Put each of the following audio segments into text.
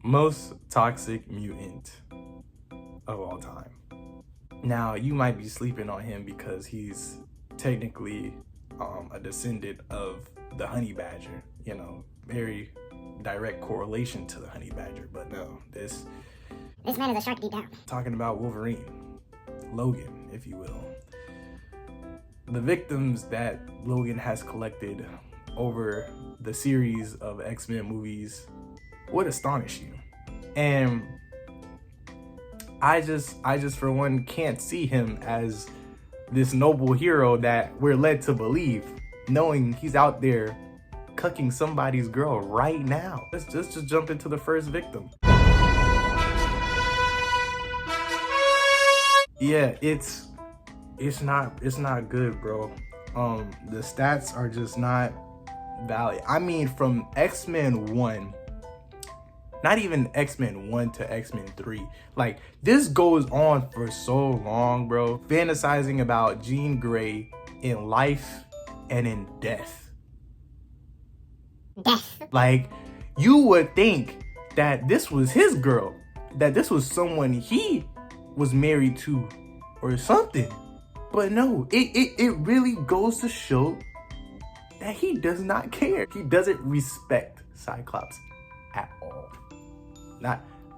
Most toxic mutant of all time. Now, you might be sleeping on him because he's technically a descendant of the honey badger, you know, very direct correlation to the honey badger. But no, this man is a shark deep down. Talking about Wolverine, Logan, if you will. The victims that Logan has collected over the series of X-Men movies would astonish you. And I just for one can't see him as this noble hero that we're led to believe, knowing he's out there cucking somebody's girl right now. Let's just jump into the first victim. Yeah, it's not good, bro. The stats are just not valid. I mean, from X-Men 1, not even X-Men 1 to X-Men 3. Like, this goes on for so long, bro. Fantasizing about Jean Grey in life and in death. Like, you would think that this was his girl, that this was someone he was married to or something. But no, it really goes to show that he does not care. He doesn't respect Cyclops at all.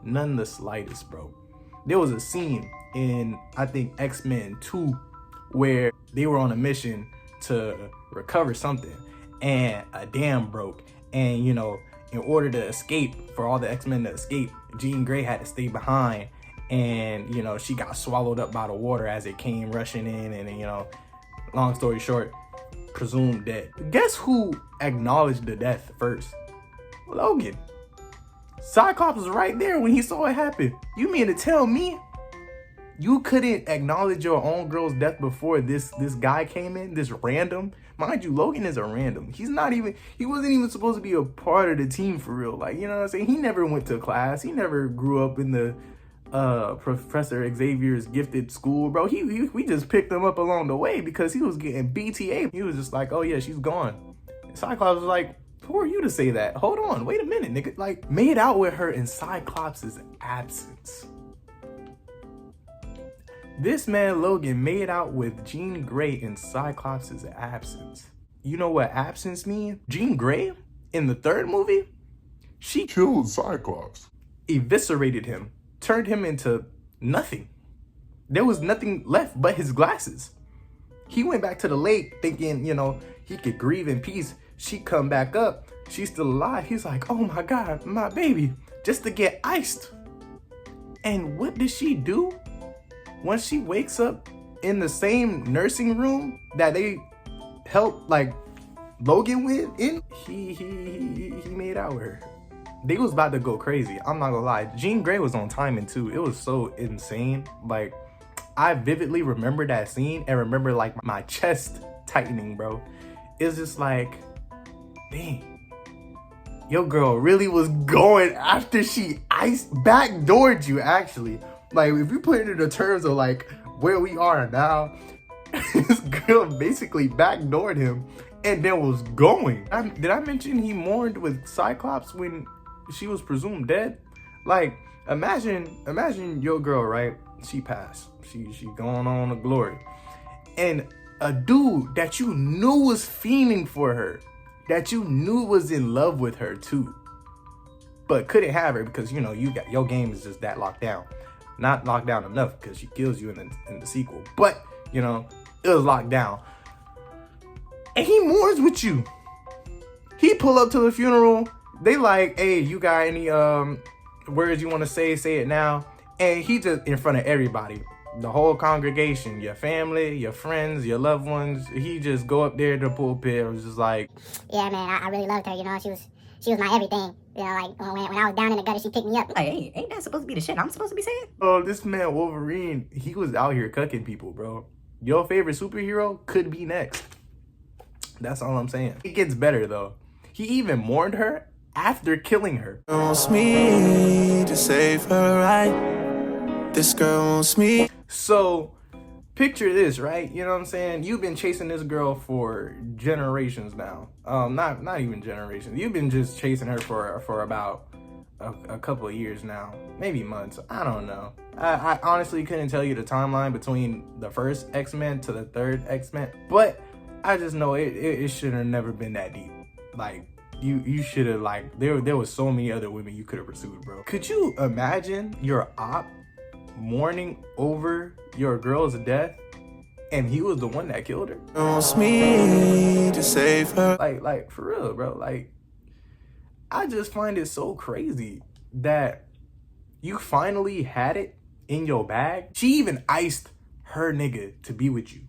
None the slightest, bro. There was a scene in, I think, X-Men 2 where they were on a mission to recover something and a dam broke. And, you know, in order to escape, for all the X-Men to escape, Jean Grey had to stay behind. And, you know, she got swallowed up by the water as it came rushing in. And, you know, long story short, presumed dead. Guess who acknowledged the death first? Logan. Cyclops was right there when he saw it happen. You mean to tell me you couldn't acknowledge your own girl's death before this guy came in, this random? Mind you, Logan is a random. He wasn't even supposed to be a part of the team for real. Like, you know what I'm saying? He never went to class. He never grew up in the Professor Xavier's gifted school, bro. We just picked him up along the way because he was getting BTA. He was just like, oh yeah, she's gone. Cyclops was like, who are you to say that? Hold on, wait a minute, nigga. Like, made out with her in Cyclops' absence. This man, Logan, made out with Jean Grey in Cyclops' absence. You know what absence means? Jean Grey, in the third movie, she killed Cyclops. Eviscerated him, turned him into nothing. There was nothing left but his glasses. He went back to the lake thinking, you know, he could grieve in peace. She come back up, she's still alive. He's like, oh my God, my baby, just to get iced. And what does she do? Once she wakes up in the same nursing room that they helped like Logan with in, he made out with her. They was about to go crazy. I'm not gonna lie. Jean Grey was on timing too. It was so insane. Like, I vividly remember that scene and remember like my chest tightening, bro. It's just like, dang, your girl really was going after she backdoored you, actually. Like, if you put it in the terms of like where we are now, this girl basically backdoored him and then was going. Did I mention he mourned with Cyclops when she was presumed dead? Like, imagine your girl, right? She passed. She going on to glory. And a dude that you knew was fiending for her, that you knew was in love with her too, but couldn't have her because, you know, your game is just that locked down. Not locked down enough because she kills you in the sequel, but, you know, it was locked down. And he mourns with you. He pull up to the funeral. They like, hey, you got any words you want to say it now. And he just, in front of everybody, the whole congregation, your family, your friends, your loved ones, he just go up there to the pulpit and was just like, yeah, man, I really loved her, you know, she was my everything. You know, like, when I was down in the gutter, she picked me up. Like, ain't that supposed to be the shit I'm supposed to be saying? oh, this man Wolverine, he was out here cucking people, bro. Your favorite superhero could be next. That's all I'm saying. It gets better, though. He even mourned her after killing her. Wants me to save her, right? This girl wants me. So, picture this, right? You know what I'm saying? You've been chasing this girl for generations now. Not even generations. You've been just chasing her for about a couple of years now, maybe months. I don't know. I honestly couldn't tell you the timeline between the first X-Men to the third X-Men, but I just know it should have never been that deep. Like, you should have, like, there was so many other women you could have pursued, bro. Could you imagine your op mourning over your girl's death and he was the one that killed her? Wants me to save her. Like for real, bro. Like, I just find it so crazy that you finally had it in your bag. She even iced her nigga to be with you,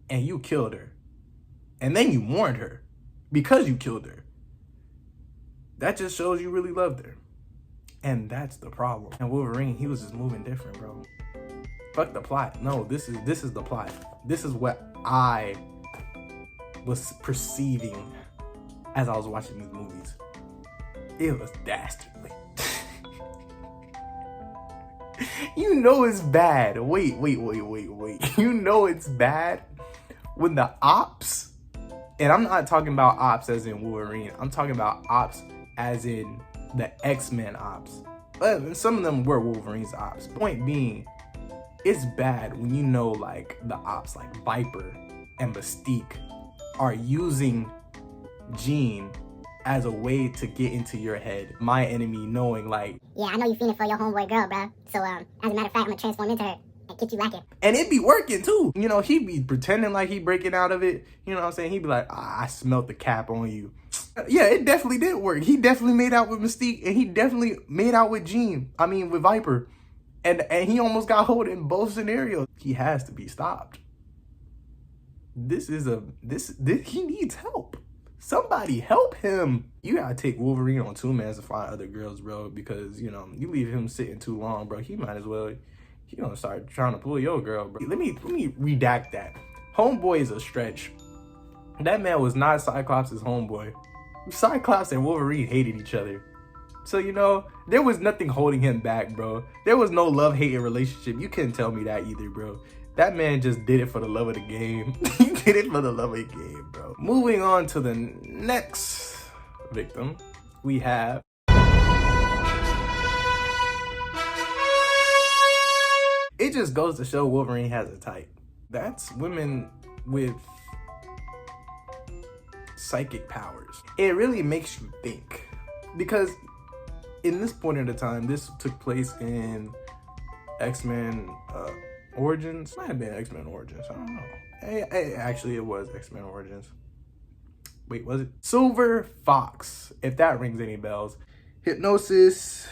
and you killed her, and then you mourned her because you killed her. That just shows you really loved her, and that's the problem. And Wolverine, he was just moving different, bro. Fuck the plot. No, this is the plot. This is what I was perceiving as I was watching these movies. It was dastardly. You know it's bad. Wait. You know it's bad when the ops, and I'm not talking about ops as in Wolverine. I'm talking about ops as in the X-Men ops. Some of them were Wolverine's ops. Point being, it's bad when you know, like, the ops like Viper and Mystique are using Jean as a way to get into your head. My enemy knowing, like, Yeah, I know you feeling for your homeboy girl, bro. So, as a matter of fact, I'm gonna transform into her and get you lacking. and it be working too. You know, he be pretending like he breaking out of it. You know what I'm saying? He be like, I smelt the cap on you. Yeah, it definitely did work. He definitely made out with Mystique, and he definitely made out with Jean. I mean, with Viper. And he almost got hold in both scenarios. He has to be stopped. This he needs help. Somebody help him. You gotta take Wolverine on 2 mans to find other girls, bro, because, you know, you leave him sitting too long, bro. He might as well, he gonna start trying to pull your girl, bro. Let me redact that. Homeboy is a stretch. That man was not Cyclops' homeboy. Cyclops and Wolverine hated each other. So, you know, there was nothing holding him back, bro. There was no love-hating relationship. You couldn't tell me that either, bro. That man just did it for the love of the game. He did it for the love of the game, bro. Moving on to the next victim, we have... It just goes to show Wolverine has a type. That's women with psychic powers. It really makes you think. Because in this point in the time, this took place in X-Men Origins. Might have been X-Men Origins, I don't know. Actually, it was X-Men Origins. Wait, was it? Silver Fox, if that rings any bells. Hypnosis,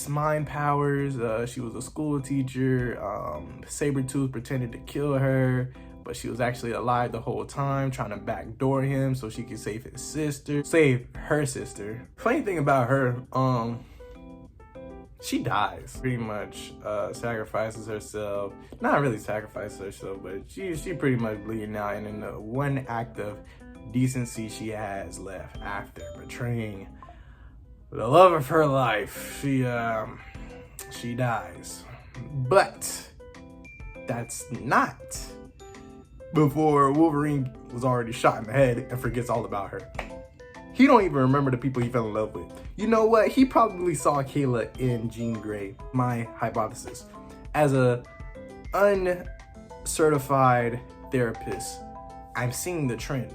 mind powers. She was a school teacher. Sabretooth pretended to kill her, but she was actually alive the whole time, trying to backdoor him so she could save her sister. Funny thing about her, she dies. Pretty much sacrifices herself. Not really sacrifices herself, but she pretty much bleeding out. And in the one act of decency she has left after betraying the love of her life, she dies. But that's not before Wolverine was already shot in the head and forgets all about her. He don't even remember the people he fell in love with. You know what? He probably saw Kayla in Jean Grey, my hypothesis. As a uncertified therapist, I'm seeing the trend.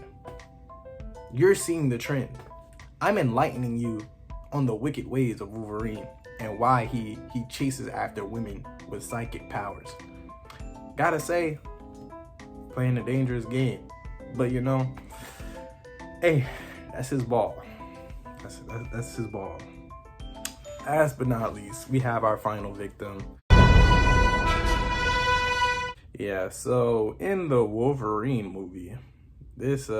You're seeing the trend. I'm enlightening you on the wicked ways of Wolverine and why he chases after women with psychic powers. Gotta say, playing a dangerous game. But, you know, hey, that's his ball. That's his ball. Last but not least, we have our final victim. Yeah, so in the Wolverine movie, this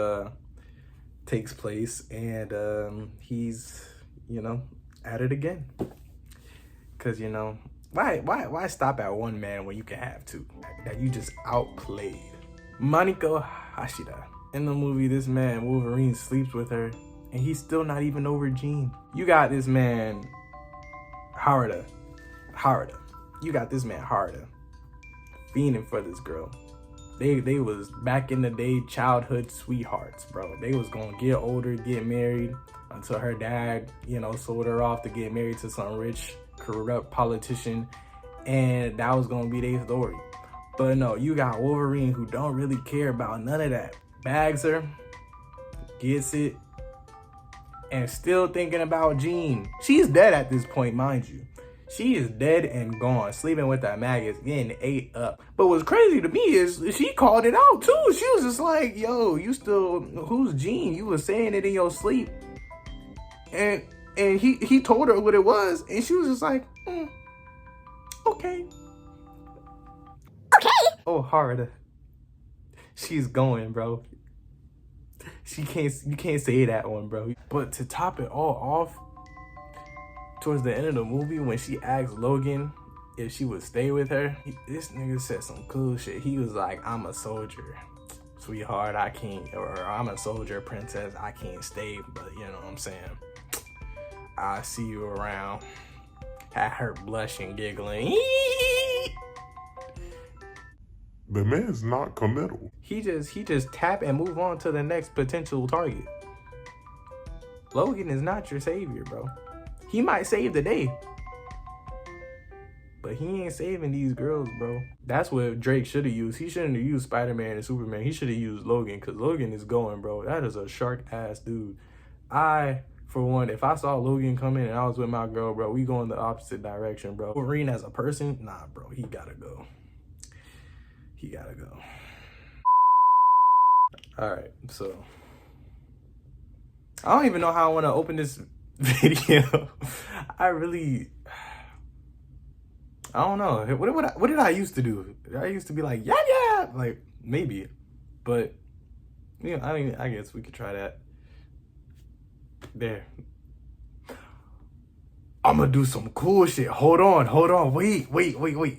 takes place, and he's, you know, at it again. Cause, you know, why stop at one man when you can have two that you just outplayed? Maniko Hashida. In the movie, this man, Wolverine, sleeps with her, and he's still not even over Jean. You got this man, Harada. You got this man, Harada, fiending for this girl. They was back in the day childhood sweethearts, bro. They was gonna get older, get married until her dad, you know, sold her off to get married to some rich, corrupt politician, and that was gonna be their story. But no, you got Wolverine who don't really care about none of that. Bags her, gets it, and still thinking about Jean. She's dead at this point, mind you. She is dead and gone, sleeping with that maggots, getting ate up. But what's crazy to me is she called it out too. She was just like, yo, you still, who's Jean? You was saying it in your sleep. And he told her what it was, and she was just like, okay. Okay. Oh, hard. She's going, bro. You can't say that one, bro. But to top it all off, towards the end of the movie, when she asked Logan if she would stay with her, this nigga said some cool shit. He was like, I'm a soldier, sweetheart, I can't, or I'm a soldier, princess, I can't stay, but you know what I'm saying, I'll see you around. Had her blushing, giggling. The man's not committal. He just tap and move on to the next potential target. Logan is not your savior, bro. He might save the day, but he ain't saving these girls, bro. That's what Drake should have used. He shouldn't have used Spider-Man and Superman. He should have used Logan, because Logan is going, bro. That is a shark-ass dude. For one, if I saw Logan coming and I was with my girl, bro, we go in the opposite direction, bro. Wolverine as a person, nah, bro, he gotta go. He gotta go. All right, so I don't even know how I want to open this video. I don't know. What did I used to do? I used to be like, yeah, like maybe, but you know, I guess we could try that. There. I'm gonna do some cool shit. Hold on. Wait.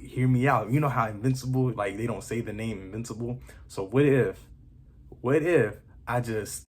Hear me out. You know how Invincible, like they don't say the name Invincible. So what if I just